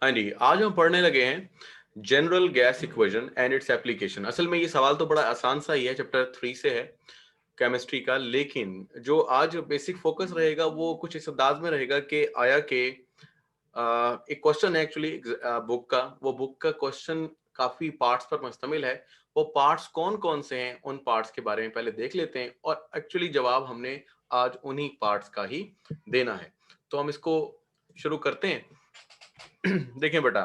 हाँ जी, आज हम पढ़ने लगे हैं general gas equation and its application. असल में ये सवाल तो बड़ा आसान सा ही है, चैप्टर 3 से है केमिस्ट्री का। लेकिन जो आज बेसिक फोकस रहेगा वो कुछ इस अंदाज में रहेगा कि आया कि एक क्वेश्चन है एक्चुअली बुक का। वो बुक का क्वेश्चन काफी पार्ट्स पर मुश्तमिल है। वो पार्ट्स कौन कौन से हैं, उन पार्ट्स के बारे में पहले देख लेते हैं, और एक्चुअली जवाब हमने आज उन्हीं पार्ट्स का ही देना है। तो हम इसको शुरू करते हैं। देखें बेटा,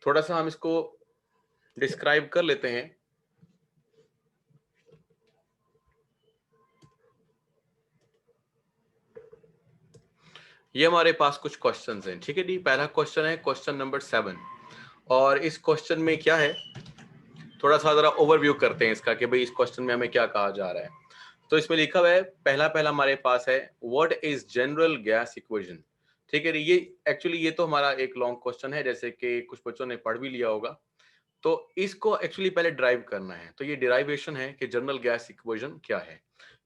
थोड़ा सा हम इसको डिस्क्राइब कर लेते हैं। ये हमारे पास कुछ क्वेश्चंस हैं, ठीक है जी। पहला क्वेश्चन है क्वेश्चन नंबर 7, और इस क्वेश्चन में क्या है, थोड़ा सा जरा ओवरव्यू करते हैं इसका कि भाई इस क्वेश्चन में हमें क्या कहा जा रहा है। तो इसमें लिखा हुआ है, पहला पहला हमारे पास है what is general gas equation. ठीक है जी। ये एक्चुअली ये तो हमारा एक लॉन्ग क्वेश्चन है, जैसे कि कुछ बच्चों ने पढ़ भी लिया होगा। तो इसको एक्चुअली पहले डिराइव करना है। तो ये डिराइवेशन है कि जनरल गैस इक्वेशन क्या है,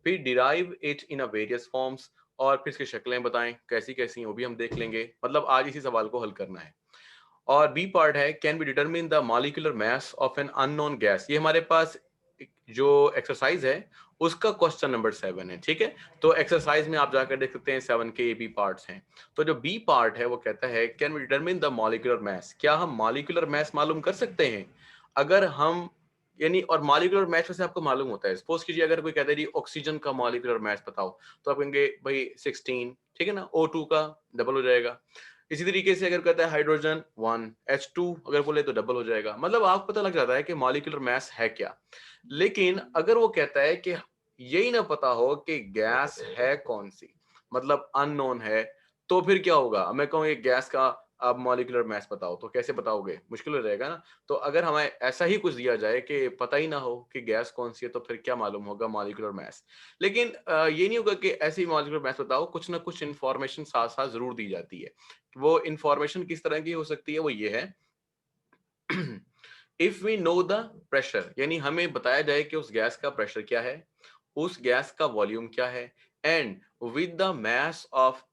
फिर derive it in a various forms, और फिर इसकी शक्लें बताएं कैसी कैसी हैं, वो भी हम देख लेंगे। मतलब आज इसी सवाल को हल करना है। और बी पार्ट है can be determine the molecular mass of an unknown gas. ये हमारे पास जो एक्सरसाइज है उसका क्वेश्चन नंबर 7 है, ठीक है। तो एक्सरसाइज में आप जाकर देख सकते हैं 7 के बी पार्ट्स हैं। तो जो बी पार्ट है वो कहता है can be determine the molecular mass. क्या हम मॉलिक्यूलर मास मालूम कर सकते हैं? अगर हम यानी, और मॉलिक्यूलर मास से आपको मालूम होता है। सपोज कीजिए अगर कोई कहता है जी ऑक्सीजन का मॉलिक्यूलर मास बताओ, तो आप कहेंगे भाई 16, ठीक है ना। O2 का डबल हो जाएगा। इसी तरीके से अगर कहता है हाइड्रोजन 1, H2 अगर बोले तो डबल हो जाएगा। मतलब आपको पता लग जाता है कि मॉलिक्यूलर मास है क्या। लेकिन अगर वो कहता है कि यही ना पता हो कि गैस है कौन सी, मतलब अननोन है, तो फिर क्या होगा? मैं कहूँ ये गैस का आप मॉलिक्यूलर मास बताओ, तो कैसे बताओगे? मुश्किल हो जाएगा ना। तो अगर हमें ऐसा ही कुछ दिया जाए कि पता ही ना हो कि गैस कौन सी है, तो फिर क्या मालूम होगा? Molecular mass. लेकिन ये नहीं होगा कि ऐसे ही मॉलिक्यूलर मास बताओ, कुछ ना कुछ इंफॉर्मेशन साथ साथ जरूर दी जाती है। वो इंफॉर्मेशन किस तरह की हो सकती है? वो ये है, if we know the pressure, यानी हमें बताया जाए कि उस गैस का प्रेशर क्या है, उस गैस का वॉल्यूम क्या है, and with the mass of,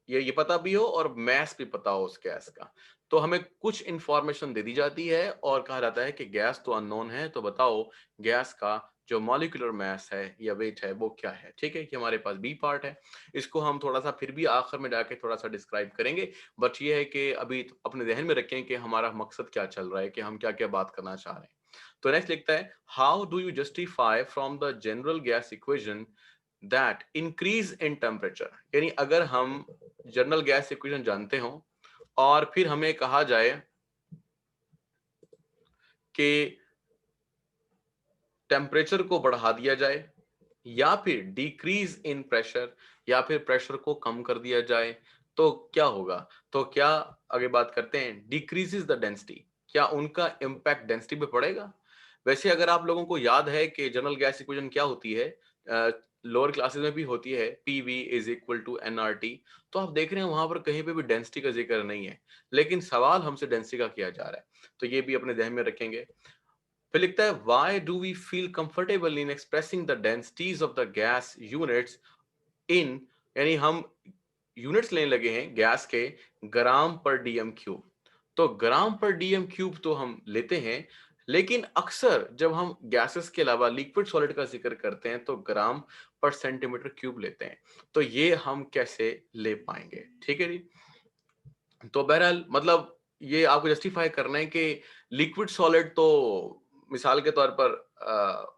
ये पता भी हो और मास भी पता हो उस गैस का, तो हमें कुछ इंफॉर्मेशन दे दी जाती है और कहा जाता है कि गैस तो अननोन है, तो बताओ गैस का जो मॉलिक्यूलर मास है या वेट है वो क्या है। ठीक है, कि हमारे पास बी पार्ट है। इसको हम थोड़ा सा फिर भी आखिर में जाके थोड़ा सा डिस्क्राइब करेंगे। बट ये है कि अभी तो अपने ध्यान में रखें कि हमारा मकसद क्या चल रहा है, कि हम क्या क्या बात करना चाह रहे हैं। तो नेक्स्ट लिखता है, how do you justify from the general gas equation that increase in temperature. यानी अगर हम जनरल गैस इक्वेशन जानते हो और फिर हमें कहा जाए कि टेम्परेचर को बढ़ा दिया जाए, या फिर डिक्रीज इन प्रेशर, या फिर प्रेशर को कम कर दिया जाए, तो क्या होगा? तो क्या, आगे बात करते हैं, डिक्रीजेस द डेंसिटी, क्या उनका इंपैक्ट डेंसिटी पे पड़ेगा? वैसे अगर आप लोगों को याद है कि जनरल गैस इक्वेशन क्या होती है, लोअर क्लासेस में भी होती है, PV is equal to NRT. तो आप देख रहे हैं वहां पर कहीं पे भी डेंसिटी का जिक्र नहीं है, लेकिन सवाल हमसे डेंसिटी का किया जा रहा है। तो ये भी अपने ध्यान में रखेंगे। फिर लिखता है, why do we feel comfortable in expressing the densities of the gas units in, यानी हम यूनिट्स लेने लगे हैं गैस के ग्राम पर डीएम क्यूब। तो ग्राम पर डीएम क्यूब तो हम लेते हैं, लेकिन अक्सर जब हम गैसेस के अलावा लिक्विड सॉलिड का जिक्र करते हैं तो ग्राम पर सेंटीमीटर क्यूब लेते हैं। तो ये हम कैसे ले पाएंगे? ठीक है जी। तो बहरहाल मतलब ये आपको जस्टिफाई करना है कि लिक्विड सॉलिड तो मिसाल के तौर पर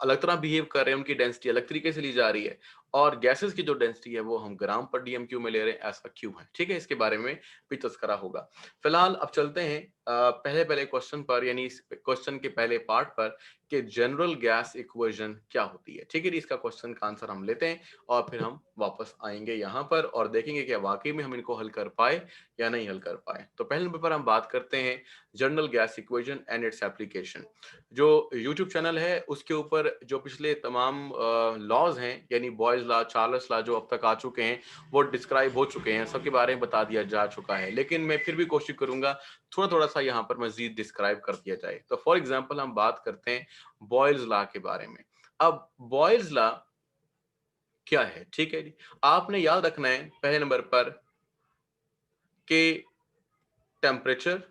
अलग तरह बिहेव कर रहे हैं, उनकी डेंसिटी अलग तरीके से ली जा रही है, और गैसेस की जो डेंसिटी है वो हम ग्राम पर डीएम क्यू में ले रहे हैं, ऐसा क्यों है? ठीक है, इसके बारे में भी तस्करा होगा। फिलहाल अब चलते हैं पहले पहले क्वेश्चन पर, यानी इस क्वेश्चन के पहले पार्ट पर, कि जनरल गैस इक्वेशन क्या होती है। ठीक है, इसका क्वेश्चन का आंसर हम लेते हैं और फिर हम वापस आएंगे यहाँ पर और देखेंगे कि वाकई में हम इनको हल कर पाए या नहीं हल कर पाए। तो पहले नंबर पर हम बात करते हैं general gas equation and its application. जो यूट्यूब चैनल है उसके ऊपर जो पिछले तमाम लॉज हैं, यानी बॉयज लॉ, चार्ल्स लॉ जो अब तक आ चुके हैं, वो डिस्क्राइब हो चुके हैं, सबके बारे में बता दिया जा चुका है। लेकिन मैं फिर भी कोशिश करूंगा थोड़ा थोड़ा सा यहाँ पर मजीद डिस्क्राइब कर दिया जाए। तो फॉर एग्जाम्पल हम बात करते हैं बॉयज लॉ के बारे में। अब बॉयज लॉ क्या है? ठीक है जी, आपने याद रखना है पहले नंबर पर कि टेम्परेचर,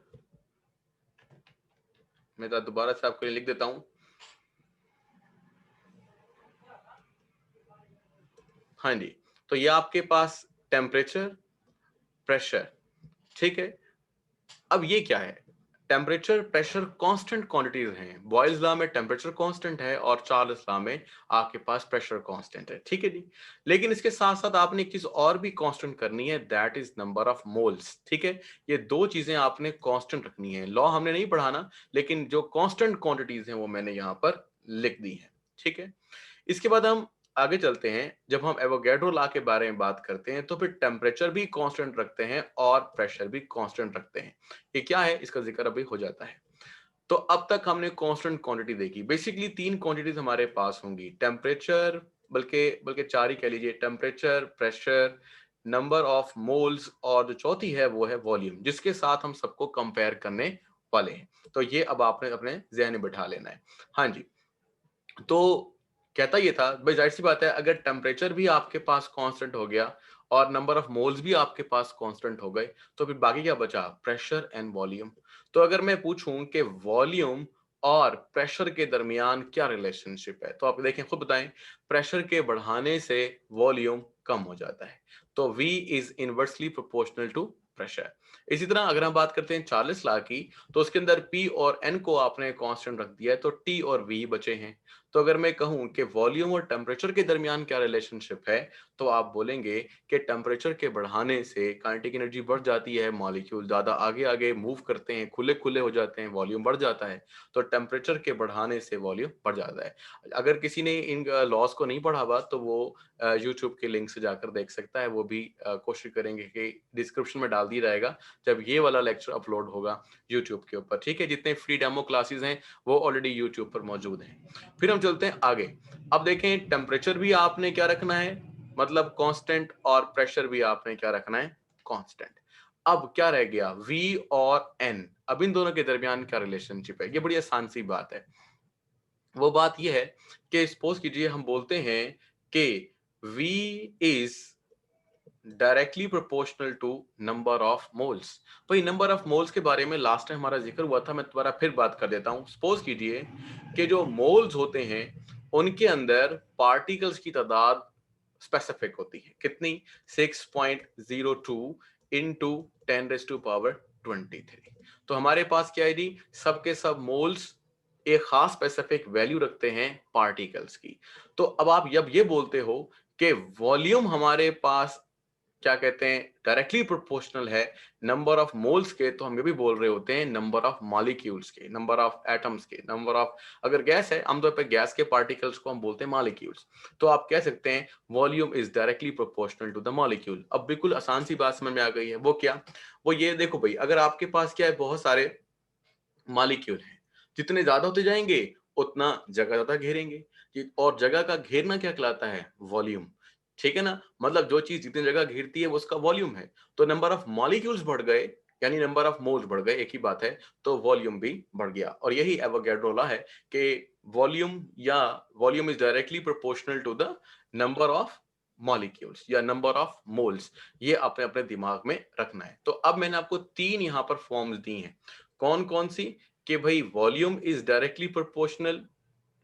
मैं दोबारा से आपके लिए लिख देता हूं, हाँ जी, तो ये आपके पास टेम्परेचर, प्रेशर, ठीक है। अब ये क्या है, टेम्परेचर प्रेशर कांस्टेंट क्वांटिटीज हैं। बॉयल्स लॉ में टेम्परेचर कांस्टेंट है और चार्ल्स लॉ में आपके पास प्रेशर कांस्टेंट है, ठीक है जी। लेकिन इसके साथ साथ आपने एक चीज और भी कांस्टेंट करनी है, that is number of moles, ठीक है। ये दो चीजें आपने कांस्टेंट रखनी है। लॉ हमने नहीं पढ़ाना, लेकिन जो कांस्टेंट क्वांटिटीज हैं वो मैंने यहाँ पर लिख दी है, ठीक है। इसके बाद हम आगे चलते हैं। जब हम एवोगैड्रो लॉ के बारे में बात करते हैं तो फिर टेम्परेचर भी कांस्टेंट रखते हैं और प्रेशर भी कांस्टेंट रखते हैं। ये क्या है, इसका जिक्र अभी हो जाता है। तो अब तक हमने कांस्टेंट क्वांटिटी देखी। बेसिकली तीन क्वांटिटीज हमारे पास होंगी, टेम्परेचर, बल्कि बल्कि चार ही कह लीजिए, temperature, pressure, number of moles, और जो चौथी है वो है वॉल्यूम, जिसके साथ हम सबको कंपेयर करने वाले हैं। तो ये अब आपने अपने जहन में बिठा लेना है। हाँ जी, तो कहता ये था भाई, जाहिर सी बात है, अगर टेम्परेचर भी आपके पास कांस्टेंट हो गया और नंबर ऑफ मोल्स भी आपके पास कांस्टेंट हो गए, तो फिर बाकी क्या बचा, प्रेशर एंड वॉल्यूम। तो अगर मैं पूछूं कि वॉल्यूम और प्रेशर के दरमियान क्या रिलेशनशिप है, तो आप देखें, खुद बताएं, प्रेशर के बढ़ाने से वॉल्यूम कम हो जाता है। तो V is inversely proportional to pressure. इसी तरह अगर हम बात करते हैं चार्ल्स लॉ की, तो उसके अंदर P और N को आपने कांस्टेंट रख दिया है, तो T और V बचे हैं। तो अगर मैं कहूं कि वॉल्यूम और टेम्परेचर के दरमियान क्या रिलेशनशिप है, तो आप बोलेंगे कि टेम्परेचर के बढ़ाने से काइनेटिक एनर्जी बढ़ जाती है, मॉलिक्यूल ज्यादा आगे आगे मूव करते हैं, खुले खुले हो जाते हैं, वॉल्यूम बढ़ जाता है। तो टेम्परेचर के बढ़ाने से वॉल्यूम बढ़ जाता है। अगर किसी ने इन लॉस को नहीं पढ़ा हुआ तो वो यूट्यूब के लिंक से जाकर देख सकता है। वो भी कोशिश करेंगे कि डिस्क्रिप्शन में डाल दिया जाएगा जब ये वाला लेक्चर अपलोड होगा यूट्यूब के ऊपर, ठीक है। जितने फ्री डेमो क्लासेस हैं वो ऑलरेडी यूट्यूब पर मौजूद हैं। फिर हम चलते हैं आगे। अब देखें, टेम्परेचर भी आपने क्या रखना है, मतलब कांस्टेंट, और प्रेशर भी आपने क्या रखना है, कांस्टेंट। अब क्या रह गया, V और N। अब इन दोनों के दरमियान क्या रिलेशनशिप है, ये बड़ी आसान सी बात है। वो बात ये है कि सपोज कीजिए हम बोलते हैं कि V is directly proportional to number of moles. भाई नंबर ऑफ मोल्स के बारे में लास्ट टाइम हमारा जिक्र हुआ था, मैं दोबारा फिर बात कर देता हूं। सपोज कीजिए कि जो मोल्स होते हैं उनके अंदर पार्टिकल्स की तादाद स्पेसिफिक होती है, कितनी, 6.02 इंटू 10⁻23। तो हमारे पास क्या है जी, सबके सब मोल्स एक खास स्पेसिफिक वैल्यू रखते हैं पार्टिकल्स की। तो अब आप जब ये बोलते हो कि वॉल्यूम हमारे पास क्या कहते हैं, डायरेक्टली प्रोपोर्शनल है नंबर ऑफ मोल्स के, तो हम ये भी बोल रहे होते हैं नंबर ऑफ मॉलिक्यूल्स के, नंबर ऑफ एटम्स के, नंबर ऑफ, अगर गैस है आमतौर पर गैस के पार्टिकल्स को हम बोलते हैं मॉलिक्यूल्स। तो आप कह सकते हैं volume is directly proportional to the molecule. अब बिल्कुल आसान सी बात समझ में आ गई है, वो क्या, वो ये देखो भाई, अगर आपके पास क्या है, बहुत सारे मॉलिक्यूल हैं, जितने ज्यादा होते जाएंगे उतना जगह ज्यादा घेरेंगे, और जगह का घेरना क्या कहलाता है, वॉल्यूम, ठीक है ना। मतलब जो चीज जितनी जगह घेरती है वो उसका वॉल्यूम है। तो नंबर ऑफ मॉलिक्यूल्स बढ़ गए, यानी नंबर ऑफ मोल्स बढ़ गए, एक ही बात है, तो वॉल्यूम भी बढ़ गया। और यही एवोगैड्रो लॉ है कि volume is directly proportional to the number of molecules या नंबर ऑफ मोल्स। ये अपने अपने दिमाग में रखना है। तो अब मैंने आपको तीन यहां पर फॉर्म्स दी हैं, कौन कौन सी, कि भाई वॉल्यूम इज डायरेक्टली प्रोपोर्शनल,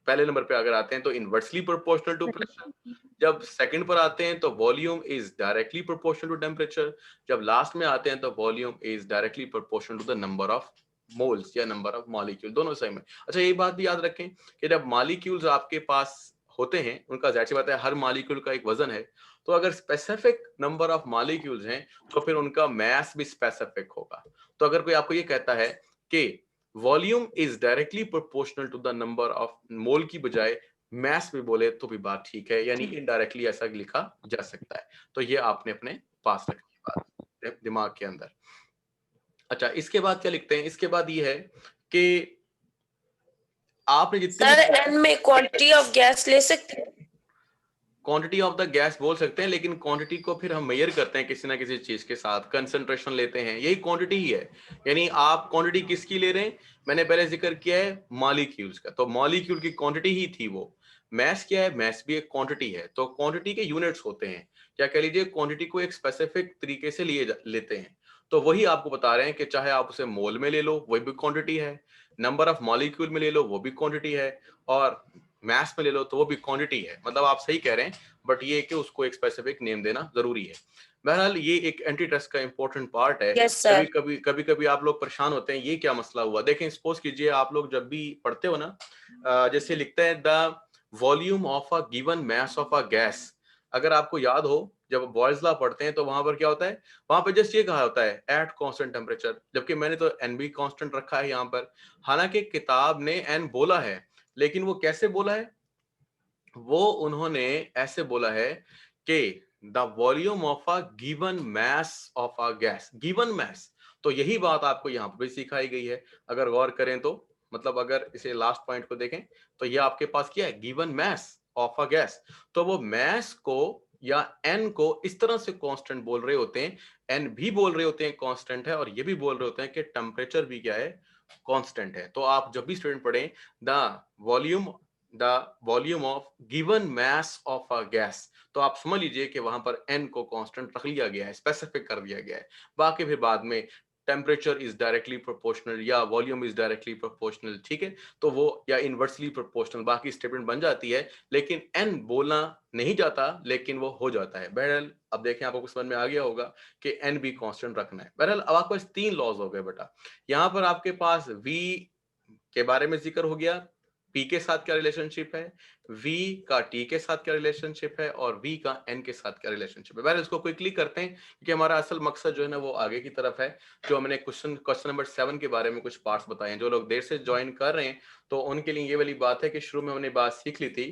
पहले नंबर पे अगर आते हैं तो इनवर्सली प्रोपोर्शनल टू प्रेशर, जब सेकंड पर आते हैं तो volume is directly proportional to temperature, जब लास्ट में आते हैं तो volume is directly proportional to the number of moles या नंबर ऑफ मॉलिक्यूल, दोनों सेम है। अच्छा, ये बात भी याद रखें कि जब मॉलिक्यूल्स आपके पास होते हैं, उनका जाहिर सी बात है हर मॉलिक्यूल का एक वजन है, तो अगर स्पेसिफिक नंबर ऑफ मॉलिक्यूल्स हैं तो फिर उनका मास भी स्पेसिफिक होगा। तो अगर कोई आपको ये कहता है कि volume is directly proportional to the number of mole की बजाय मैस भी बोले तो भी बात ठीक है, यानी इनडायरेक्टली ऐसा लिखा जा सकता है। तो ये आपने अपने पास रखी बात दिमाग के अंदर। अच्छा, इसके बाद क्या लिखते हैं, इसके बाद ये है कि आपने जितनी सर एन में क्वांटिटी ऑफ गैस ले सकते हैं, क्वांटिटी ऑफ द गैस बोल सकते हैं, लेकिन क्वांटिटी को फिर हम मेजर करते हैं किसी ना किसी चीज के साथ, कंसंट्रेशन लेते हैं, यही क्वांटिटी ही है। यानी आप क्वांटिटी किसकी ले रहे हैं, मैंने पहले जिक्र किया है मॉलिक्यूल्स का, तो मॉलिक्यूल की क्वांटिटी ही थी वो। मैस क्या है, मैस भी एक क्वांटिटी है। तो क्वांटिटी के यूनिट्स होते हैं, क्या कह लीजिए, क्वांटिटी को एक स्पेसिफिक तरीके से लेते हैं। तो वही आपको बता रहे हैं कि चाहे आप उसे मोल में ले लो वही भी क्वांटिटी है, नंबर ऑफ मॉलिक्यूल में ले लो वो भी क्वांटिटी है, और मास में ले लो तो वो भी क्वांटिटी है। मतलब आप सही कह रहे हैं, बट ये कि उसको एक स्पेसिफिक नेम देना जरूरी है। बहरहाल ये एक एंटी ट्रस्ट का इंपॉर्टेंट पार्ट है। Yes, sir. कभी कभी आप लोग परेशान होते हैं ये क्या मसला हुआ। देखें, सपोज कीजिए आप लोग जब भी पढ़ते हो ना, जैसे लिखते हैं the volume of a given mass of a gas. अगर आपको याद हो, जब बॉयल्स लॉ पढ़ते हैं तो वहां पर क्या होता है, वहां पर जस्ट ये कहा होता है एट कांस्टेंट टेम्परेचर, जबकि मैंने तो एन भी कांस्टेंट रखा है यहाँ पर। हालांकि किताब ने एन बोला है, लेकिन वो कैसे बोला है, वो उन्होंने ऐसे बोला है कि the volume of a given mass of a gas, given mass. तो यही बात आपको यहाँ पर भी सिखाई गई है। अगर गौर करें तो, मतलब अगर इसे लास्ट पॉइंट को देखें तो ये आपके पास क्या है, given mass of a gas. तो वो मास को या एन को इस तरह से कांस्टेंट बोल रहे होते हैं, एन भी बोल रहे होते हैं कांस्टेंट है, और ये भी बोल रहे होते हैं कि टेम्परेचर भी क्या है, कांस्टेंट है। तो आप जब भी स्टूडेंट पढ़ें the volume the volume of given mass of a gas, तो आप समझ लीजिए कि वहां पर एन को कांस्टेंट रख लिया गया है, स्पेसिफिक कर दिया गया है। बाकी फिर बाद में टेम्परेचर इज डायरेक्टली प्रोपोर्शनल या वॉल्यूम इज डायरेक्टली प्रोपोर्शनल, ठीक है, तो वो या इनवर्सली प्रोपोर्शनल बाकी स्टेटमेंट बन जाती है, लेकिन एन बोलना नहीं जाता, लेकिन वो हो जाता है। बहरहाल अब देखें, आपको समझ में आ गया होगा कि एन भी कांस्टेंट रखना है। बहरहाल अब आपके पास तीन लॉज हो गए बेटा। यहाँ पर आपके पास वी के बारे में जिक्र हो गया, पी के साथ क्या रिलेशनशिप है, वी का टी के साथ क्या रिलेशनशिप है, और वी का एन के साथ क्या रिलेशनशिप है। पहले इसको क्विकली करते हैं क्योंकि हमारा असल मकसद जो है ना वो आगे की तरफ है। जो हमने क्वेश्चन नंबर 7 के बारे में कुछ पार्ट्स बताए हैं, जो लोग देर से ज्वाइन कर रहे हैं तो उनके लिए ये वाली बात है कि शुरू में हमने बात सीख ली थी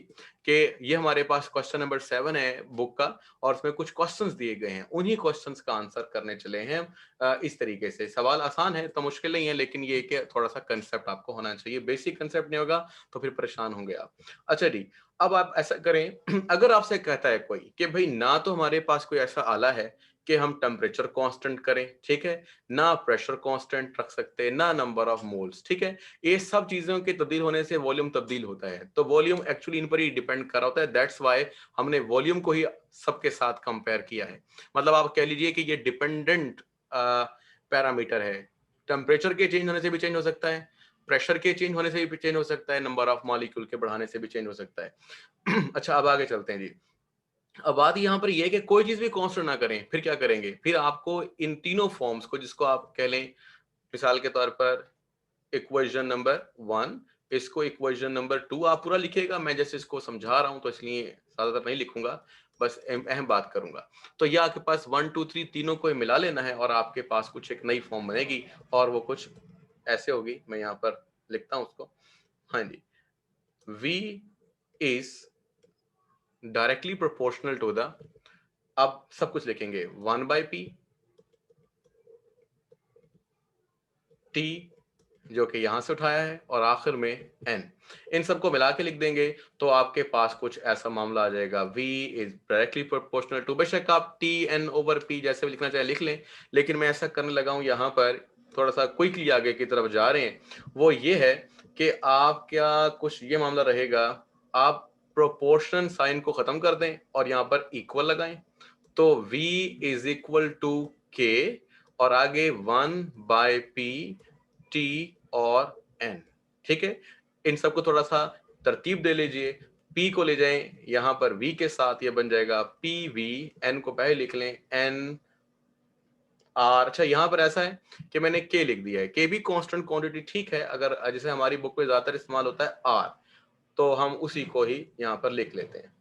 कि ये हमारे पास क्वेश्चन नंबर 7 है बुक का, और उसमें कुछ क्वेश्चंस दिए गए हैं, उन्हीं क्वेश्चंस का आंसर करने चले हैं। इस तरीके से सवाल आसान है तो मुश्किल नहीं है, लेकिन ये कि थोड़ा सा कंसेप्ट आपको होना चाहिए, बेसिक कंसेप्ट नहीं होगा तो फिर परेशान होंगे आप। अच्छा जी, अब आप ऐसा करें अगर आपसे कहता है कोई कि भाई ना तो हमारे पास कोई ऐसा आला है कि हम टेम्परेचर कांस्टेंट करें, ठीक है, ना प्रेशर कांस्टेंट रख सकते, ना नंबर ऑफ मोल्स, ठीक है, ये सब चीजों के तब्दील होने से वॉल्यूम तब्दील होता है। तो वॉल्यूम एक्चुअली इन पर ही डिपेंड कर रहा होता है, दैट्स वाई हमने वॉल्यूम को ही सबके साथ कंपेयर किया है। मतलब आप कह लीजिए कि ये डिपेंडेंट पैरामीटर है, टेम्परेचर के चेंज होने से भी चेंज हो सकता है, प्रेशर के चेंज होने से भी चेंज हो सकता है, नंबर ऑफ मॉलिक्यूल के बढ़ाने से भी चेंज हो सकता है। अच्छा, अब आगे चलते हैं जी। अब बात यहाँ पर यह है कि कोई चीज भी कांस्टेंट ना करें, फिर क्या करेंगे, फिर आपको इन तीनों फॉर्म्स को, जिसको आप कह लें मिसाल के तौर पर इक्वेशन नंबर 1, इसको इक्वेशन नंबर 2 आप पूरा लिखिएगा, मैं जैसे इसको समझा रहा हूं तो इसलिए ज्यादातर नहीं लिखूंगा, बस अहम बात करूंगा। तो ये आपके पास 1 2 3 तीनों को मिला लेना है और आपके पास कुछ एक नई फॉर्म बनेगी, और वो कुछ ऐसे होगी, मैं यहाँ पर लिखता हूं उसको। हाँ जी, v is directly proportional to the, अब सब कुछ लिखेंगे 1/p, t जो कि यहां से उठाया है, और आखिर में n, इन सबको मिला के लिख देंगे तो आपके पास कुछ ऐसा मामला आ जाएगा, v is directly proportional to, बेशक आप t n ओवर p जैसे भी लिखना चाहे लिख लें, लेकिन मैं ऐसा करने लगा हूं यहाँ पर, थोड़ा सा क्विकली आगे की तरफ जा रहे हैं। वो ये है कि आप क्या कुछ ये मामला रहेगा, आप प्रोपोर्शन साइन को खत्म कर दें और यहाँ पर इक्वल लगाएं, तो v is equal to k, और आगे 1/p t और n, ठीक है। इन सबको थोड़ा सा तरतीब दे लीजिए, p को ले जाएं यहां पर v के साथ, ये बन जाएगा pv, n को पहले लिख लें n r। अच्छा, यहां पर ऐसा है कि मैंने k लिख दिया है, k भी कांस्टेंट क्वांटिटी, ठीक है, अगर जैसे हमारी बुक में ज्यादातर इस्तेमाल होता है r, तो हम उसी को ही यहां पर लिख लेते हैं।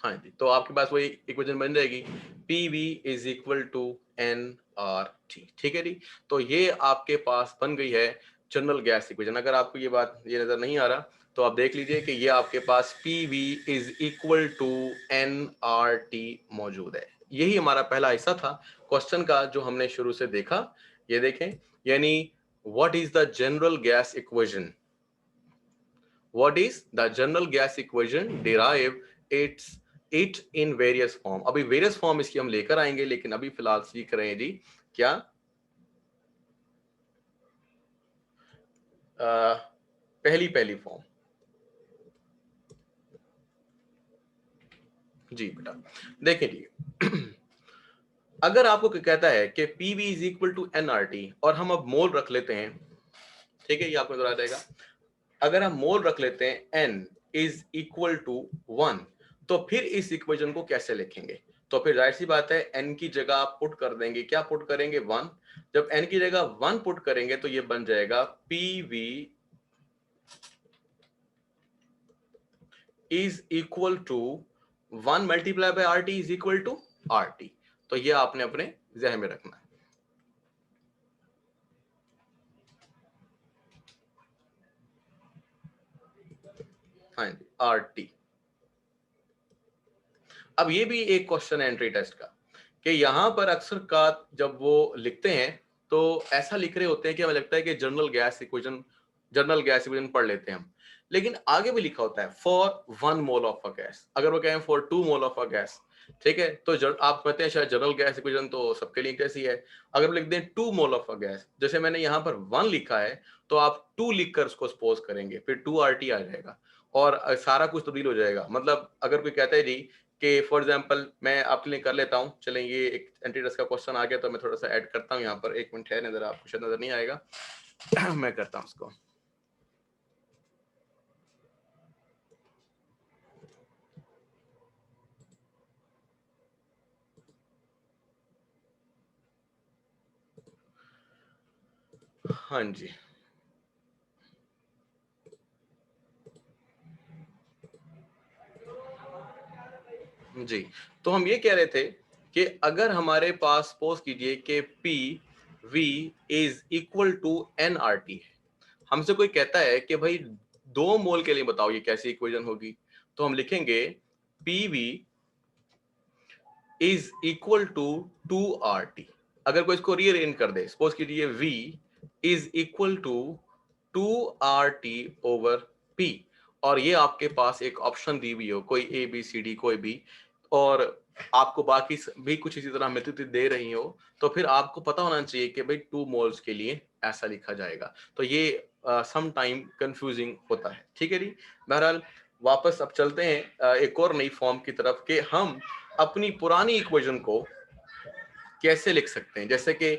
हाँ जी, तो आपके पास वही इक्वेशन बन जाएगी, P V is equal to N R T, ठीक है जी। तो ये आपके पास बन गई है जनरल गैस इक्वेशन। अगर आपको ये नजर नहीं आ रहा तो आप देख लीजिए कि ये आपके पास P V is equal to N R T मौजूद है। यही हमारा पहला हिस्सा था क्वेश्चन का जो हमने शुरू से देखा। ये देखें, यानी what is the general gas equation, what is the general gas equation derive it in various form। अभी वेरियस फॉर्म इसकी हम लेकर आएंगे, लेकिन अभी फिलहाल सीख रहे हैं जी क्या, पहली फॉर्म। जी बेटा, देखिए जी अगर आपको कहता है कि PV is equal to NRT और हम अब मोल रख लेते हैं, ठीक है, ये आपको नजर आ जाएगा। अगर हम मोल रख लेते हैं N इज इक्वल टू 1, तो फिर इस इक्वेशन को कैसे लिखेंगे? तो फिर जाहिर सी बात है N की जगह आप पुट कर देंगे, क्या पुट करेंगे? 1। जब N की जगह 1 पुट करेंगे तो ये बन जाएगा PV is equal to 1 multiply by RT is equal to RT। तो ये आपने अपने जहन में रखना है। हाँ जी, RT। अब ये भी एक क्वेश्चन है एंट्री टेस्ट का कि यहाँ पर अक्सर का जब वो लिखते हैं तो ऐसा लिख रहे होते हैं कि हमें लगता है कि जनरल गैस इक्वेशन पढ़ लेते हैं हम, लेकिन आगे भी लिखा होता है for 1 mole of a gas. अगर वो कहें for 2 mole of a gas, ठीक है, तो आप कहते हैं शायद जनरल गैस इक्वेशन तो सबके लिए कैसी है। अगर लिख दें 2 मोल ऑफ अ गैस, जैसे मैंने यहाँ पर 1 लिखा है तो आप 2 लिखकर उसको सपोज करेंगे, फिर 2RT आ जाएगा और सारा कुछ तब्दील हो जाएगा। मतलब अगर कोई कहता है जी कि फॉर एग्जांपल मैं आपके लिए कर लेता हूं, चलें, ये एक एंटीट्रस्ट का क्वेश्चन आ गया तो मैं थोड़ा सा ऐड करता हूं यहाँ पर। एक मिनट है, नजर आपको शायद नजर नहीं आएगा मैं करता हूं उसको। हाँ जी, जी, तो हम ये कह रहे थे कि अगर हमारे पास सपोज कीजिए कि P V is equal to NRT है, हमसे कोई कहता है कि भाई 2 मोल के लिए बताओ ये कैसी इक्वेशन होगी, तो हम लिखेंगे P V is equal to 2RT। अगर कोई इसको रीअरेंज कर दे, सपोज कीजिए V is equal to 2RT over P, और ये आपके पास एक ऑप्शन दी हुई हो, कोई ABCD कोई भी, और आपको बाकी भी कुछ इसी तरह मेथड दे रही हो, तो फिर आपको पता होना चाहिए कि भाई 2 मोल्स के लिए ऐसा लिखा जाएगा। तो ये सम टाइम कंफ्यूजिंग होता है, ठीक है जी। बहरहाल वापस अब चलते हैं एक और नई फॉर्म की तरफ कि हम अपनी पुरानी इक्वेशन को कैसे लिख सकते हैं। जैसे कि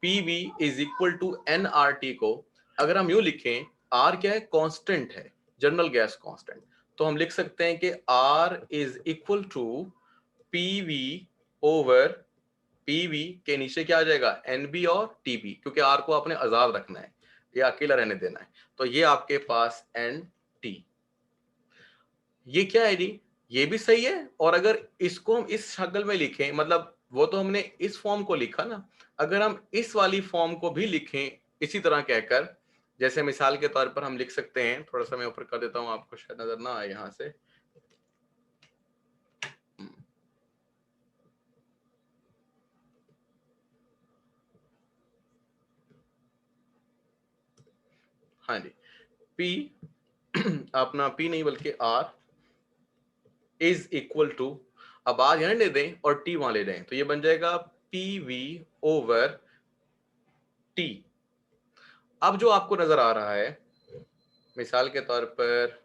PV is equal to NRT को अगर हम यूं लिखें, R क्या है? कांस्टेंट है, जनरल गैस कांस्टेंट। तो हम लिख सकते हैं कि R is equal to PV over PV के नीचे क्या आ जाएगा? NB और TB, क्योंकि R को आपने आजाद रखना है या अकेला रहने देना है। तो ये आपके पास NT, ये क्या है जी? ये भी सही है। और अगर इसको हम इस शक्ल में लिखें, मतलब वो तो हमने इस फॉर्म को लिखा ना, अगर हम इस वाली फॉर्म को भी लिखें इसी तरह कहकर, जैसे मिसाल के तौर पर हम लिख सकते हैं, थोड़ा सा मैं ऊपर कर देता हूं, आपको शायद नजर ना आए यहां से। हाँ जी, P अपना P नहीं बल्कि R इज इक्वल टू, अब आर यहां ले दें और T वहां ले जाएं, तो ये बन जाएगा PV ओवर T। अब जो आपको नजर आ रहा है, मिसाल के तौर पर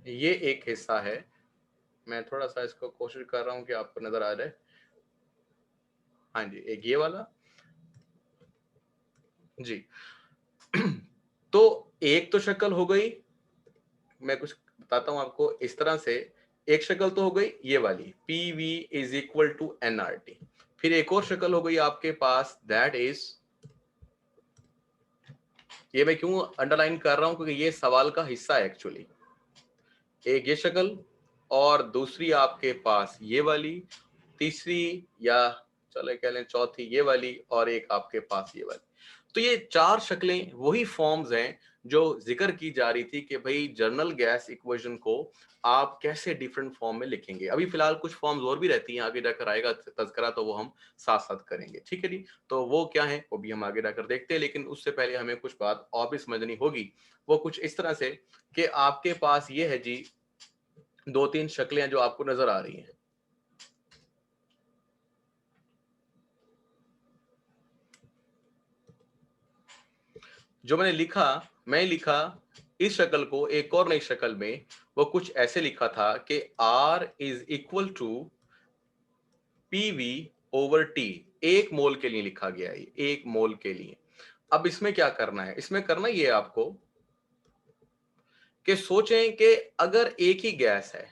ये एक हिस्सा है, मैं थोड़ा सा इसको कोशिश कर रहा हूं कि आपको नजर आ जाए। हाँ जी, एक ये वाला जी तो एक तो शक्ल हो गई, मैं कुछ बताता हूं आपको इस तरह से। एक शक्ल तो हो गई ये वाली, PV is equal to NRT। फिर एक और शक्ल हो गई आपके पास, दैट इज, ये मैं क्यों अंडरलाइन कर रहा हूं, क्योंकि ये सवाल का हिस्सा है एक्चुअली। एक ये शक्ल और दूसरी आपके पास ये वाली, तीसरी या चले कह लें चौथी ये वाली, और एक आपके पास ये वाली। तो ये 4 शक्लें वही फॉर्म्स हैं जो जिक्र की जा रही थी कि भाई जनरल गैस इक्वेशन को आप कैसे डिफरेंट फॉर्म में लिखेंगे। अभी फिलहाल कुछ फॉर्म्स और भी रहती हैं, आगे जाकर आएगा तज़किरा तो वो हम साथ साथ करेंगे, ठीक है जी। तो वो क्या है वो भी हम आगे जाकर देखते हैं, लेकिन उससे पहले हमें कुछ बात और भी समझनी होगी। वो कुछ इस तरह से कि आपके पास ये है जी 2-3 शक्लें जो आपको नजर आ रही हैं। जो मैंने लिखा, मैं लिखा इस शक्ल को एक और नई शक्ल में वो कुछ ऐसे लिखा था कि R is equal to PV over T, एक मोल के लिए लिखा गया है, एक मोल के लिए। अब इसमें क्या करना है, इसमें करना ये है आपको कि सोचें कि अगर एक ही गैस है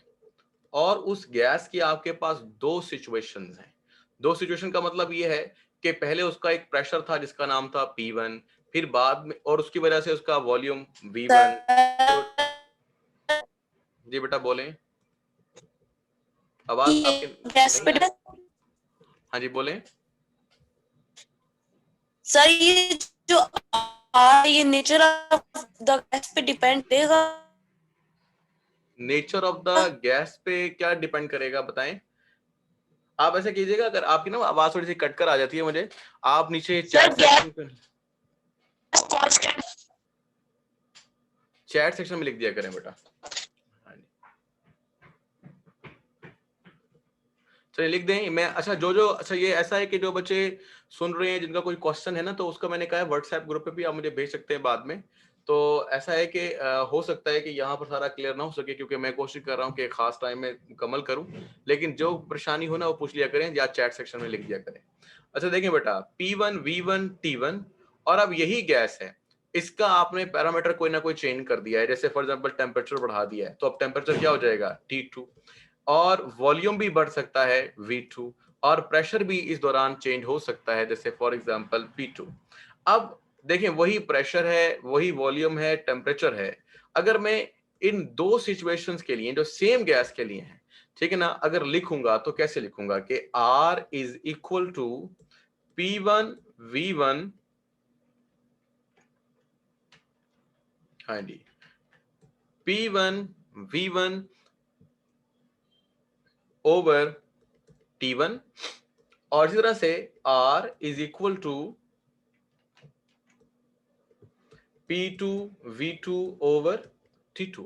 और उस गैस की आपके पास दो सिचुएशंस हैं। दो सिचुएशन का मतलब ये है कि पहले उसका एक प्रेशर था जिसका नाम था P1, फिर बाद में और उसकी वजह से उसका वॉल्यूम V1। जी बेटा बोलें, आवाज आपकी गैस नहीं पे आ रही। हाँ जी बोलें। सर ये जो ये नेचर ऑफ द गैस पे डिपेंड करेगा। नेचर ऑफ द गैस पे क्या डिपेंड करेगा बताएं। आप ऐसा कीजिएगा, अगर आपकी ना आवाज थोड़ी सी कट कर आ जाती है मुझे, आप नीचे सर चैट सेक्शन में लिख दिया करें बेटा। हाँ जी चलिए लिख दें। मैं अच्छा जो अच्छा ये ऐसा है कि जो बच्चे सुन रहे हैं जिनका कोई क्वेश्चन है ना, तो उसका मैंने कहा है व्हाट्सएप ग्रुप पे भी आप मुझे भेज सकते हैं बाद में। तो ऐसा है कि हो सकता है कि यहाँ पर सारा क्लियर ना हो सके, क्योंकि मैं कोशिश कर रहा हूँ कि खास टाइम में मुकम्मल करूँ, लेकिन जो परेशानी हो ना वो पूछ लिया करें या चैट सेक्शन में लिख दिया करें। अच्छा देखें बेटा, P1 V1 T1, और अब यही गैस है, इसका आपने पैरामीटर कोई ना कोई चेंज कर दिया है। जैसे फॉर एग्जांपल टेम्परेचर बढ़ा दिया है, तो अब टेम्परेचर क्या हो जाएगा T2, और वॉल्यूम भी बढ़ सकता है V2, और प्रेशर भी इस दौरान चेंज हो सकता है, जैसे फॉर एग्जांपल P2। अब देखें वही प्रेशर है, वही वॉल्यूम है, टेम्परेचर है। अगर मैं इन दो सिचुएशंस के लिए जो सेम गैस के लिए हैं, ठीक है ना, अगर लिखूंगा तो कैसे लिखूंगा कि R is equal to P1 V1, हाँ जी, P1 V1 ओवर T1, और इसी तरह से R is equal to P2 V2 over T2।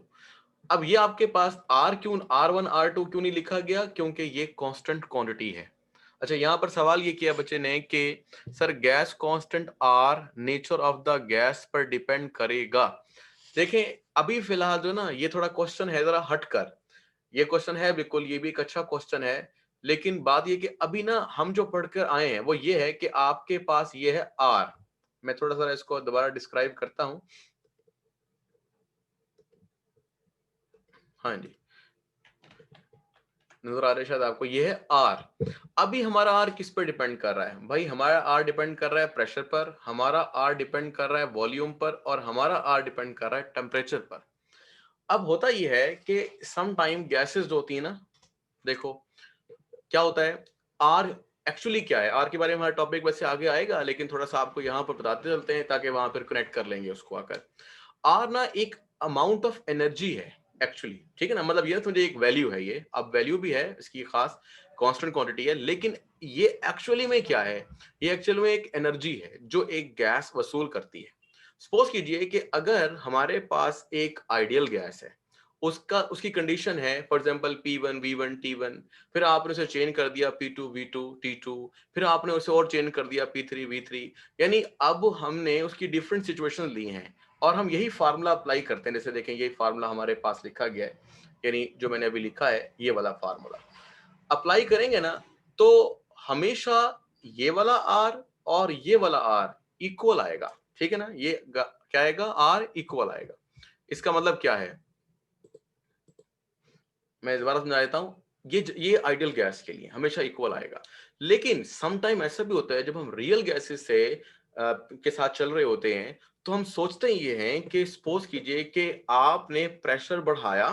अब ये आपके पास R1 R2 क्यों नहीं लिखा गया, क्योंकि ये कांस्टेंट क्वांटिटी है। अच्छा यहां पर सवाल ये किया बच्चे ने कि sir gas constant R nature of the gas पर डिपेंड करेगा। देखें अभी फिलहाल जो ना ये थोड़ा क्वेश्चन है जरा हटकर, ये क्वेश्चन है बिल्कुल, ये भी एक अच्छा क्वेश्चन है, लेकिन बात ये कि अभी ना हम जो पढ़कर आए हैं वो ये है कि आपके पास ये है R। मैं थोड़ा सा इसको दोबारा डिस्क्राइब करता हूं। हाँ जी नजर आ रहा है शायद आपको, ये है R। अभी हमारा R किस पर डिपेंड कर रहा है भाई, हमारा R डिपेंड कर रहा है प्रेशर पर, हमारा R डिपेंड कर रहा है वॉल्यूम पर, और हमारा R डिपेंड कर रहा है टेम्परेचर पर। अब होता यह है कि सम टाइम गैसेस जो होती है ना, देखो क्या होता है, R एक्चुअली क्या है, R के बारे में हमारा टॉपिक वैसे आगे आएगा, लेकिन थोड़ा सा आपको यहाँ पर बताते चलते हैं ताकि वहां पर कनेक्ट कर लेंगे उसको आकर। R ना एक अमाउंट ऑफ एनर्जी है एक्चुअली, ठीक है ना, मतलब ये मुझे एक वैल्यू है, ये अब वैल्यू भी है इसकी खास कांस्टेंट क्वांटिटी है, लेकिन ये एक्चुअली में क्या है, ये एक्चुअली में एक एनर्जी है जो एक गैस वसूल करती है। सपोज कीजिए कि अगर हमारे पास एक आइडियल गैस है, उसका उसकी कंडीशन है for example P1 V1 T1, फिर आपने उसे चेंज कर दिया P2 V2 T2, फिर आपने उसे और चेंज कर दिया P3 V3, यानी अब हमने उसकी डिफरेंट सिचुएशन ली हैं और हम यही फार्मूला अप्लाई करते हैं। जैसे देखें यही फार्मूला हमारे पास लिखा गया है, यानी जो मैंने अभी लिखा है ये वाला फार्मूला अप्लाई करेंगे ना, तो हमेशा ये वाला R और ये वाला R इक्वल आएगा, ठीक है ना, ये क्या आएगा, R इक्वल आएगा। इसका मतलब क्या है, मैं दोबारा समझा देता हूं, ये आइडियल गैस के लिए हमेशा इक्वल आएगा, लेकिन सम टाइम ऐसा भी होता है जब हम रियल गैसेस से के साथ चल रहे होते हैं, तो हम सोचते ये हैं कि सपोज कीजिए कि आपने प्रेशर बढ़ाया,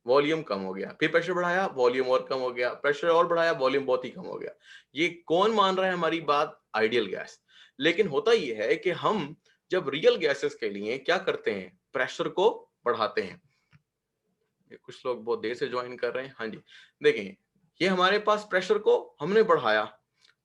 वॉल्यूम कम हो गया, फिर प्रेशर बढ़ाया, वॉल्यूम और कम हो गया, प्रेशर और बढ़ाया, वॉल्यूम बहुत ही कम हो गया। ये कौन मान रहा है हमारी बात, आइडियल गैस। लेकिन होता यह है कि हम जब रियल गैसेस के लिए क्या करते हैं, प्रेशर को बढ़ाते हैं। कुछ लोग बहुत देर से ज्वाइन कर रहे हैं, हाँ जी देखें, ये हमारे पास प्रेशर को हमने बढ़ाया,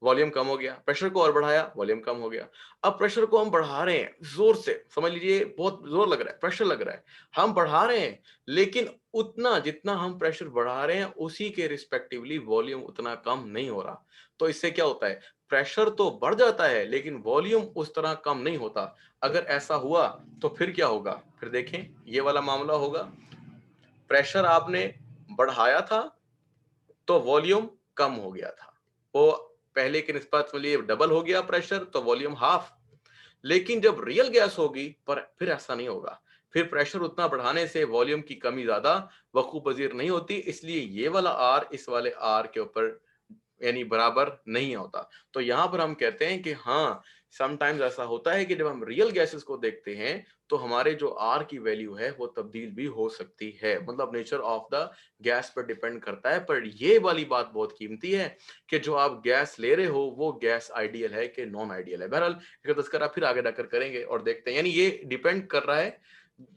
वॉल्यूम कम हो गया, प्रेशर को और बढ़ाया, वॉल्यूम कम हो गया। अब प्रेशर को हम बढ़ा रहे हैं जोर से, समझ लीजिए बहुत जोर लग रहा है, प्रेशर लग रहा है, हम बढ़ा रहे हैं, लेकिन उतना जितना हम प्रेशर बढ़ा रहे हैं उसी के रिस्पेक्टिवली वॉल्यूम उतना कम नहीं हो रहा। तो इससे क्या होता है, प्रेशर तो बढ़ जाता है लेकिन वॉल्यूम उस तरह कम नहीं होता। अगर ऐसा हुआ तो फिर क्या होगा, फिर देखें ये वाला मामला होगा, प्रेशर आपने बढ़ाया था तो वॉल्यूम कम हो गया था, वो पहले के निस्बत में डबल हो गया प्रेशर तो वॉल्यूम हाफ। लेकिन जब रियल गैस होगी पर फिर ऐसा नहीं होगा, फिर प्रेशर उतना बढ़ाने से वॉल्यूम की कमी ज्यादा वकू पजीर नहीं होती, इसलिए ये वाला आर इस वाले आर के ऊपर यानी बराबर नहीं होता। तो यहां पर हम कहते हैं कि हाँ समटाइम्स ऐसा होता है कि जब हम रियल गैसेस को देखते हैं तो हमारे जो आर की वैल्यू है वो तब्दील भी हो सकती है, मतलब नेचर ऑफ द गैस पर डिपेंड करता है। पर ये वाली बात बहुत कीमती है कि जो आप गैस ले रहे हो वो गैस आइडियल है कि नॉन आइडियल है। बहरहाल इसका तस्करा फिर आगे जाकर करेंगे और देखते हैं, यानी ये डिपेंड कर रहा है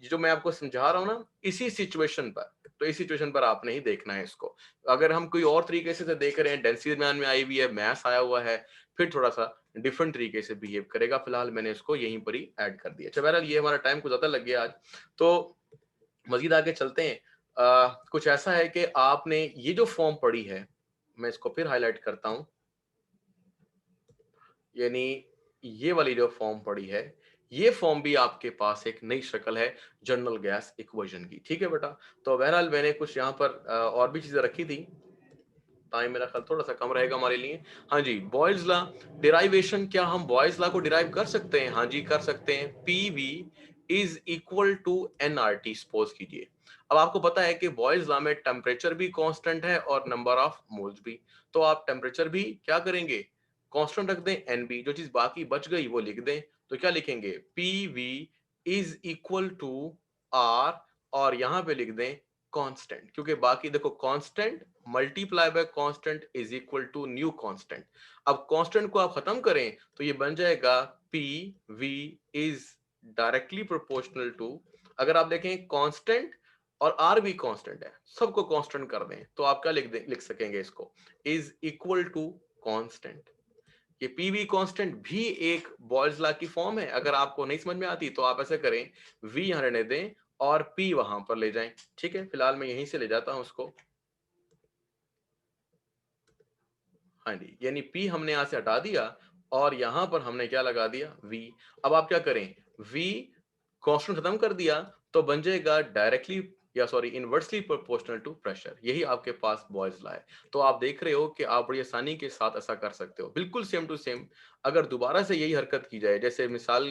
जो मैं आपको समझा रहा हूं ना इसी सिचुएशन पर, तो इस सिचुएशन पर आपने ही देखना है इसको। अगर हम कोई और तरीके से देख रहे हैं, डेंसिटी दरम्यान में आई हुई है, मैस आया हुआ है, फिर थोड़ा सा डिफरेंट तरीके से बिहेव करेगा। फिलहाल मैंने इसको यहीं पर ही ऐड कर दिया। अच्छा बहरहाल ये हमारा टाइम कुछ ज्यादा लग गया आज, तो मजीद आगे चलते हैं। कुछ ऐसा है कि आपने ये जो फॉर्म पढ़ी है, मैं इसको फिर हाईलाइट करता हूं, यानी ये वाली जो फॉर्म पड़ी है, ये फॉर्म भी आपके पास एक नई शक्ल है जनरल गैस इक्वेशन की, ठीक है बेटा। तो बहरहाल मैंने कुछ यहाँ पर और भी चीजें रखी थी, टाइम मेरा ख्याल थोड़ा सा कम रहेगा हमारे लिए। हाँ जी, बॉयल्स लॉ डिराइवेशन, क्या हम बॉयल्स लॉ को डिराइव कर सकते हैं? हाँ जी कर सकते हैं। PV is equal to NRT suppose कीजिए। अब आपको पता है कि बॉयल्स लॉ में टेम्परेचर भी कांस्टेंट है और नंबर ऑफ मोल्स भी, तो आप टेम्परेचर भी क्या करेंगे, कांस्टेंट रख दें, एनबी, जो चीज बाकी बच गई वो लिख दें। तो क्या लिखेंगे, PV is equal to R, और यहां पे लिख दें कांस्टेंट, क्योंकि बाकी देखो constant multiply by constant is equal to new constant. अब कांस्टेंट को आप खत्म करें तो ये बन जाएगा P V is directly proportional to, अगर आप देखें कांस्टेंट और आर भी कांस्टेंट है, सबको कांस्टेंट कर दें तो आप क्या लिख सकेंगे इसको, इज इक्वल टू कांस्टेंट। ये पीवी कांस्टेंट भी एक बॉयल्स लॉ की फॉर्म है। अगर आपको नहीं समझ में आती तो आप ऐसे करें, वी यहां रहने दें और पी वहां पर ले जाएं, ठीक है। फिलहाल मैं यहीं से ले जाता हूं उसको, हाँ जी, यानी पी हमने यहां से हटा दिया और यहां पर हमने क्या लगा दिया, वी। अब आप क्या करें, वी कांस्टेंट खत्म कर दिया तो बन जाएगा डायरेक्टली या sorry inversely proportional to pressure, यही आपके पास बॉयल्स लॉ है। तो आप देख रहे हो कि आप बड़ी आसानी के साथ ऐसा कर सकते हो, बिल्कुल सेम टू सेम। अगर दोबारा से यही हरकत की जाए, जैसे मिसाल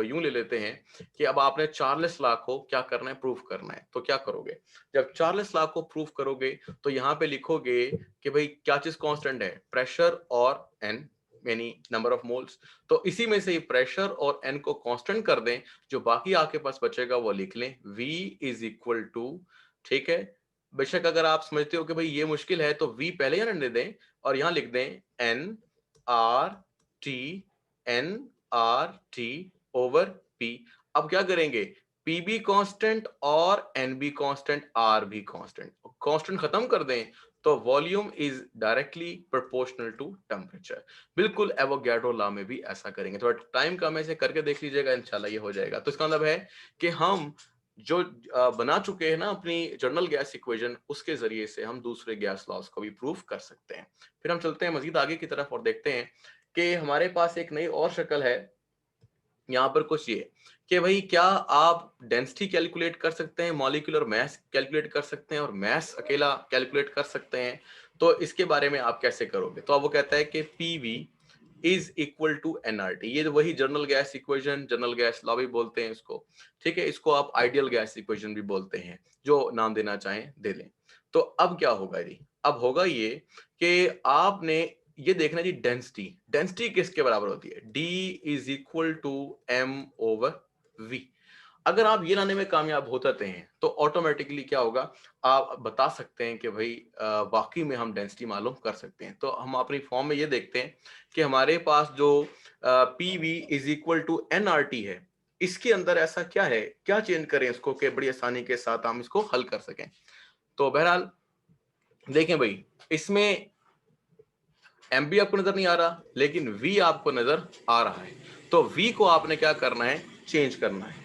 यूं ले लेते हैं कि अब आपने चार्ल्स लॉ को क्या करना है, प्रूफ करना है, तो क्या करोगे, जब चार्ल्स लॉ को प्रूफ करोगे तो यहां पे लिखोगे कि भाई क्या चीज कांस्टेंट है, प्रेशर और एन, यानी नंबर ऑफ मोल्स। तो इसी में से प्रेशर और एन को कांस्टेंट कर दें, जो बाकी आपके पास बचेगा वो लिख लें, V इज इक्वल टू, ठीक है। बेशक अगर आप समझते हो कि भाई ये मुश्किल है तो V पहले ही रहने दें और यहां लिख दें N R T, N R T over P. अब क्या करेंगे, पी भी कांस्टेंट और एन भी कांस्टेंट, आर भी कांस्टेंट, कांस्टेंट खत्म कर दें तो volume is directly proportional to temperature. बिल्कुल एवोगैड्रो लॉ में भी ऐसा करेंगे, थोड़ा टाइम कम है, इसे करके देख लीजिएगा, इंशाल्लाह ये हो जाएगा। तो इसका मतलब है कि हम जो बना चुके हैं ना अपनी जर्नल गैस इक्वेशन, उसके जरिए से हम दूसरे गैस लॉस को भी प्रूफ कर सकते हैं। फिर हम चलते हैं मजीद आगे की तरफ और देखते हैं कि हमारे पास एक नई और शक्ल है यहाँ पर कुछ ये कि भाई क्या आप डेंसिटी कैलकुलेट कर सकते हैं, मॉलिक्यूलर मास कैलकुलेट कर सकते हैं और मास अकेला कैलकुलेट कर सकते हैं, तो इसके बारे में आप कैसे करोगे। तो अब वो कहता है कि PV is equal to NRT, ये वही general gas equation, general gas law भी बोलते हैं इसको, ठीक है। इसको आप आइडियल गैस इक्वेशन भी बोलते हैं, जो नाम देना चाहें दे दें। तो अब क्या होगा जी, अब होगा ये कि आपने ये देखना जी, डेंसिटी, डेंसिटी किसके बराबर होती है, D is equal to M over V। अगर आप ये लाने में कामयाब हो जाते हैं तो ऑटोमेटिकली क्या होगा, आप बता सकते हैं कि भाई वाकई में हम डेंसिटी मालूम कर सकते हैं। तो हम अपनी फॉर्म में ये देखते हैं कि हमारे पास जो PV is equal to NRT है, इसके अंदर ऐसा क्या है, क्या चेंज करें इसको कि बड़ी आसानी के साथ हम इसको हल कर सकें। तो बहरहाल देखें भाई, इसमें एम भी आपको नजर नहीं आ रहा लेकिन वी आपको नजर आ रहा है, तो वी को आपने क्या करना है, चेंज करना है।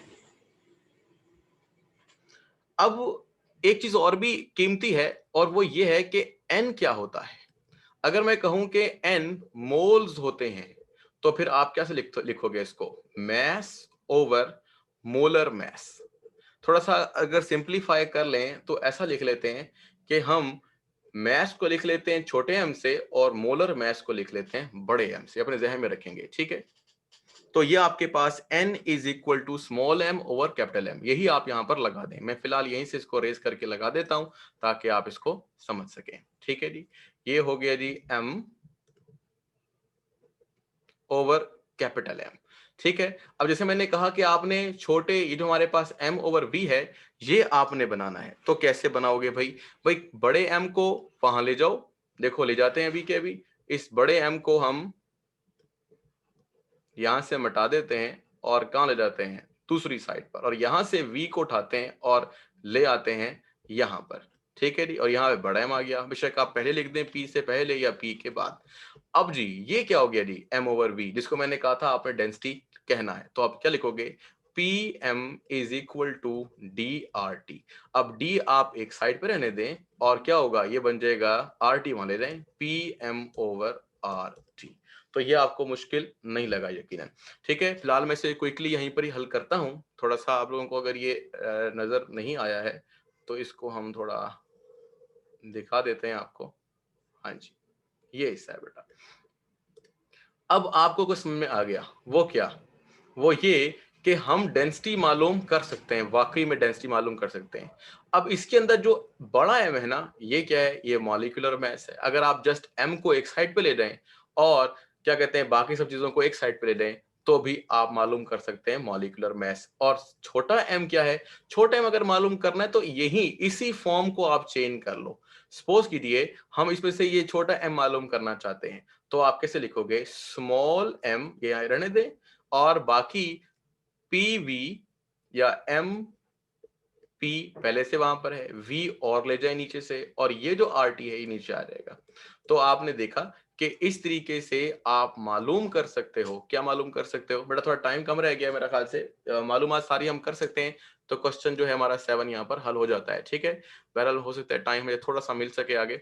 अब एक चीज और भी कीमती है और वो ये है कि एन क्या होता है। अगर मैं कहूं कि n मोल्स होते हैं तो फिर आप कैसे लिखोगे इसको? Mass over molar mass. थोड़ा सा अगर सिंप्लीफाई कर लें तो ऐसा लिख लेते हैं कि हम मैस को लिख लेते हैं छोटे एम से और मोलर मैस को लिख लेते हैं बड़े एम से, अपने जहन में रखेंगे, ठीक है। तो ये आपके पास n is equal to small m over capital M, यही आप यहां पर लगा दें। मैं फिलहाल यहीं से इसको रेस करके लगा देता हूं ताकि आप इसको समझ सकें, ठीक है जी। ये हो गया जी m ओवर कैपिटल M, ठीक है। अब जैसे मैंने कहा कि आपने छोटे, ये जो हमारे पास m ओवर v है, ये आपने बनाना है। तो कैसे बनाओगे भाई? भाई बड़े m को वहां ले जाओ, देखो ले जाते हैं अभी के अभी। इस बड़े m को हम यहां से मिटा देते हैं और कहां ले जाते हैं? दूसरी साइड पर। और यहां से v को उठाते हैं और ले आते हैं यहां पर, ठीक है जी। और यहां पे बड़ा m आ गया, बेशक आप पहले लिख दें p से पहले या p के बाद। अब जी ये क्या हो गया जी? m ओवर v, जिसको मैंने कहा था आपने डेंसिटी कहना है। तो आप क्या लिखोगे? pm is equal to drt। अब d आप एक साइड पे रहने दें और क्या होगा? ये बन जाएगा rt वहां ले जाएं, pm ओवर rt। तो ये आपको मुश्किल नहीं लगा यकीनन, ठीक है। फिलहाल मैं इसे क्विकली यहीं पर ही हल करता हूं। थोड़ा सा आप लोगों को अगर ये नजर नहीं आया है तो इसको हम थोड़ा दिखा देते हैं आपको। हाँ जी, ये हिस्सा है बेटा। अब आपको कुछ समझ में आ गया, वो क्या? वो ये कि हम डेंसिटी मालूम कर सकते हैं, वाकई में डेंसिटी मालूम कर सकते हैं। अब इसके अंदर जो बड़ा एम है ना, ये क्या है? ये मॉलिक्यूलर मास है। अगर आप जस्ट एम को एक साइड पे ले जाएं और क्या कहते हैं बाकी सब चीजों को एक साइड पे ले जाएं तो भी आप मालूम कर सकते हैं मॉलिक्यूलर मास। और छोटा एम क्या है? छोटा एम अगर मालूम करना है तो यही इसी फॉर्म को आप चेंज कर लो। सपोज कीजिए हम इसमें से ये छोटा एम मालूम करना चाहते हैं, तो आप कैसे लिखोगे? स्मॉल एम, ये रहने दें, और बाकी पी वी या एम पी पहले से वहां पर है, वी और ले जाए नीचे से, और ये जो आर टी है ये नीचे आ जाएगा। तो आपने देखा कि इस तरीके से आप मालूम कर सकते हो। क्या मालूम कर सकते हो बेटा? थोड़ा टाइम कम रह गया मेरा ख्याल से, मालूमात सारी हम कर सकते हैं तो क्वेश्चन जो है हमारा 7 यहाँ पर हल हो जाता है, ठीक है। बहरहाल हो सकता है टाइम मुझे थोड़ा सा मिल सके आगे।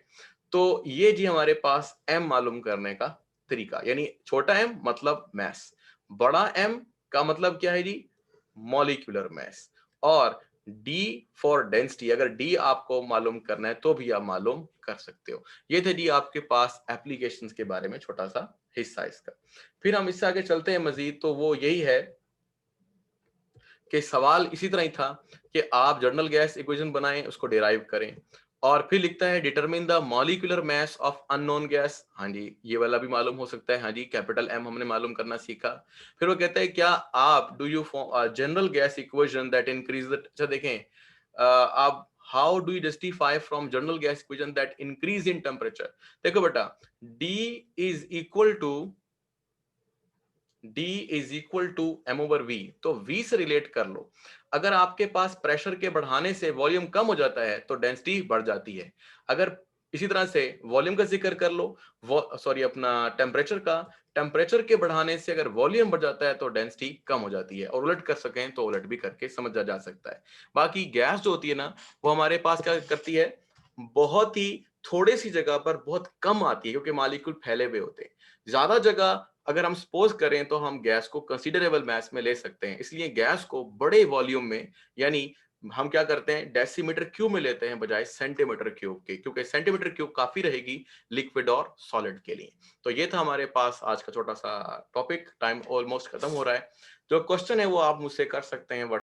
तो ये जी हमारे पास एम मालूम करने का तरीका, यानी छोटा एम मतलब मैस, बड़ा एम का मतलब क्या है जी? Molecular mass. और डी फॉर डेंसिटी, अगर डी आपको मालूम करना है तो भी आप मालूम कर सकते हो। ये थे जी आपके पास एप्लीकेशंस के बारे में छोटा सा हिस्सा इसका। फिर हम इससे आगे चलते हैं मजीद, तो वो यही है कि सवाल इसी तरह ही था कि आप जर्नल गैस इक्वेशन बनाएं, उसको डिराइव करें, और फिर लिखता है determine the molecular mass of unknown gas. हाँ जी, ये वाला भी मालूम हो सकता है। हाँ जी, कैपिटल एम हमने मालूम करना सीखा। फिर वो कहता है क्या आप do you general gas equation that increase the, अच्छा देखें, आप how do you justify from general gas equation that increase in temperature. देखो बेटा, D is equal to D is equal to M over V, तो V से relate कर लो। अगर आपके पास प्रेशर के बढ़ाने से वॉल्यूम कम हो जाता है तो डेंसिटी बढ़ जाती है। अगर इसी तरह से वॉल्यूम का जिक्र कर लो, सॉरी अपना टेम्परेचर का, टेम्परेचर के बढ़ाने से अगर वॉल्यूम बढ़ जाता है तो डेंसिटी कम हो जाती है। और उलट कर सकें तो उलट भी करके समझा जा सकता है। बाकी गैस जो होती है ना, वो हमारे पास क्या करती है? बहुत ही थोड़ी सी जगह पर बहुत कम आती है, क्योंकि मॉलिक्यूल फैले हुए होते हैं। ज्यादा जगह अगर हम सपोज करें तो हम गैस को कंसीडरेबल मास में ले सकते हैं। इसलिए गैस को बड़े वॉल्यूम में, यानी हम क्या करते हैं, डेसीमीटर क्यूब में लेते हैं बजाय सेंटीमीटर क्यूब के, क्योंकि सेंटीमीटर क्यूब काफी रहेगी लिक्विड और सॉलिड के लिए। तो ये था हमारे पास आज का छोटा सा टॉपिक। टाइम ऑलमोस्ट खत्म हो रहा है। जो क्वेश्चन है वो आप मुझसे कर सकते हैं